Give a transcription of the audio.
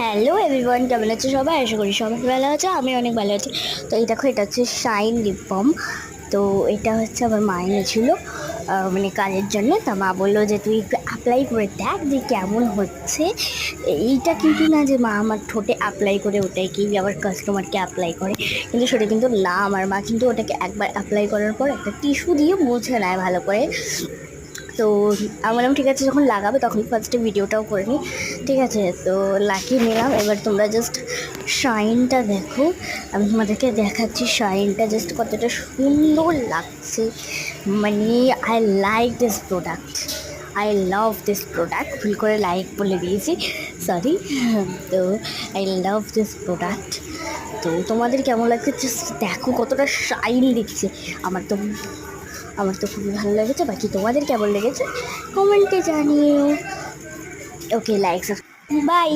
Hello everyone, কেমন আছো সবাই? আশা করি সবাই ভালো আছে, আমি অনেক ভালো আছি। তো এই দেখো, এটা হচ্ছে শাইন লিপ বাম। তো এটা হচ্ছে আমার মা এনেছিলো মানে কাজের জন্য। তা মা বললো যে তুই একটু অ্যাপ্লাই করে দেখ যে কেমন হচ্ছে। এইটা কিন্তু না যে মা আমার ঠোঁটে অ্যাপ্লাই করে ওটাই কি আবার কাস্টমারকে অ্যাপ্লাই করে, কিন্তু সেটা কিন্তু না। আমার মা কিন্তু ওটাকে একবার অ্যাপ্লাই করার পর একটা টিস্যু দিয়ে মুছে নেয় ভালো করে। তো আমি বললাম ঠিক আছে, যখন লাগাবে তখন ফার্স্টে ভিডিওটাও করে নিই, ঠিক আছে। তো লাগিয়ে নিলাম। এবার তোমরা জাস্ট শাইনটা দেখো, আমি তোমাদেরকে দেখাচ্ছি শাইনটা জাস্ট কতটা সুন্দর লাগছে। মানে I like this product, I love this product. ভুল করে লাইক বলে দিয়েছি, সরি। তো আই লাভ দিস প্রোডাক্ট। তো তোমাদের কেমন লাগছে জাস্ট দেখো, কতটা শাইন দিচ্ছে। আমার তো খুবই ভালো লেগেছে। বাকি তোমাদের কেমন লেগেছে কমেন্টে জানিও। ওকে, লাইক, বাই।